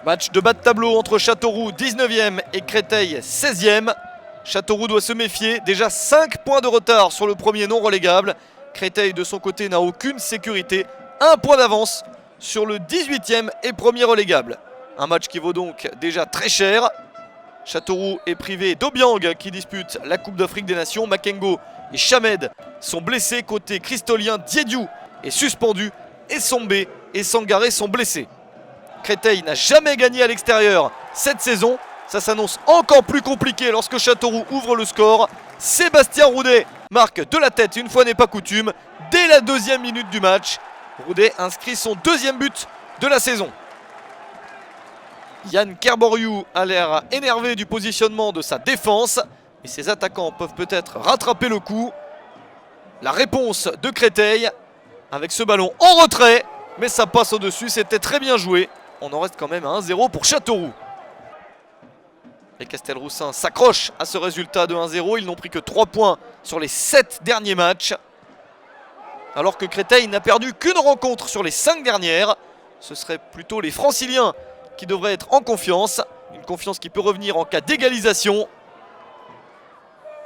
Match de bas de tableau entre Châteauroux 19e et Créteil 16e. Châteauroux doit se méfier, déjà 5 points de retard sur le premier non relégable. Créteil de son côté n'a aucune sécurité, 1 point d'avance sur le 18e et premier relégable. Un match qui vaut donc déjà très cher. Châteauroux est privé d'Obiang qui dispute la Coupe d'Afrique des Nations. Makengo et Chamed sont blessés. Côté cristolien, Diédiou est suspendu et Sombé et Sangaré sont blessés. Créteil n'a jamais gagné à l'extérieur cette saison. Ça s'annonce encore plus compliqué lorsque Châteauroux ouvre le score. Sébastien Roudet marque de la tête, une fois n'est pas coutume, dès la 2e minute du match. Roudet inscrit son 2e but de la saison. Yann Kerboriou a l'air énervé du positionnement de sa défense. Et ses attaquants peuvent peut-être rattraper le coup. La réponse de Créteil avec ce ballon en retrait. Mais ça passe au-dessus, c'était très bien joué. On en reste quand même à 1-0 pour Châteauroux. Les Castelroussins s'accrochent à ce résultat de 1-0. Ils n'ont pris que 3 points sur les 7 derniers matchs. Alors que Créteil n'a perdu qu'une rencontre sur les 5 dernières. Ce serait plutôt les Franciliens qui devraient être en confiance. Une confiance qui peut revenir en cas d'égalisation.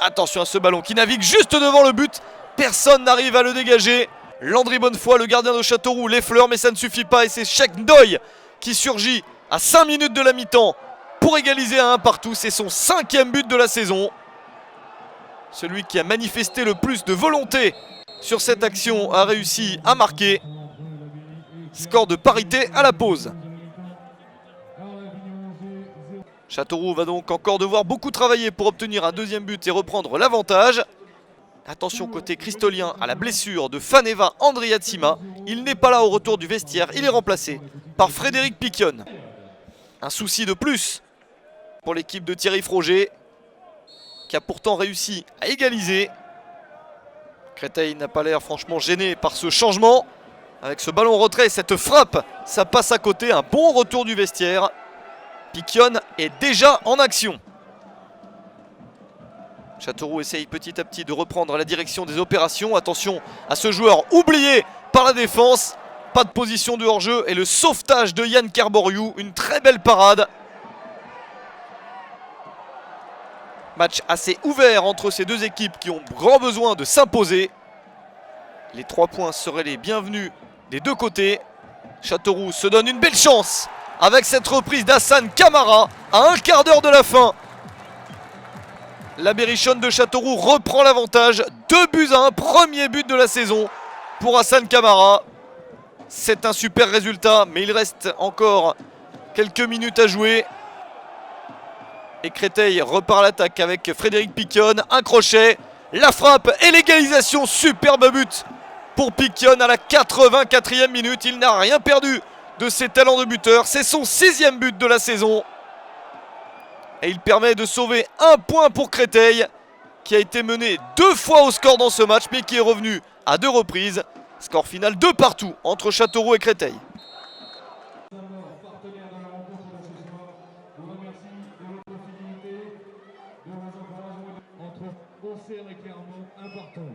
Attention à ce ballon qui navigue juste devant le but. Personne n'arrive à le dégager. Landry Bonnefoy, le gardien de Châteauroux, l'effleure, mais ça ne suffit pas. Et c'est Cheikh Ndoye qui surgit à 5 minutes de la mi-temps pour égaliser à 1 partout. C'est son 5e but de la saison. Celui qui a manifesté le plus de volonté sur cette action a réussi à marquer. Score de parité à la pause. Châteauroux va donc encore devoir beaucoup travailler pour obtenir un 2e but et reprendre l'avantage. Attention côté cristolien à la blessure de Faneva Andriatsima. Il n'est pas là au retour du vestiaire, il est remplacé par Frédéric Piquion. Un souci de plus pour l'équipe de Thierry Froger, qui a pourtant réussi à égaliser. Créteil n'a pas l'air franchement gêné par ce changement. Avec ce ballon retrait, cette frappe, ça passe à côté. Un bon retour du vestiaire. Piquion est déjà en action. Châteauroux essaye petit à petit de reprendre la direction des opérations. Attention à ce joueur oublié par la défense. Pas de position de hors-jeu et le sauvetage de Yann Kerboriou. Une très belle parade. Match assez ouvert entre ces deux équipes qui ont grand besoin de s'imposer. Les 3 points seraient les bienvenus des deux côtés. Châteauroux se donne une belle chance avec cette reprise d'Hassan Kamara à 1 quart d'heure de la fin. La Berrichonne de Châteauroux reprend l'avantage. 2-1, premier but de la saison pour Hassan Kamara. C'est un super résultat, mais il reste encore quelques minutes à jouer. Et Créteil repart à l'attaque avec Frédéric Piquion. Un crochet, la frappe et l'égalisation. Superbe but pour Piquion à la 84e minute. Il n'a rien perdu de ses talents de buteur. C'est son 6e but de la saison. Et il permet de sauver 1 point pour Créteil, qui a été mené 2 fois au score dans ce match, mais qui est revenu à 2 reprises. Score final 2 partout entre Châteauroux et Créteil. Entre Auxerre et Clermont, un partout.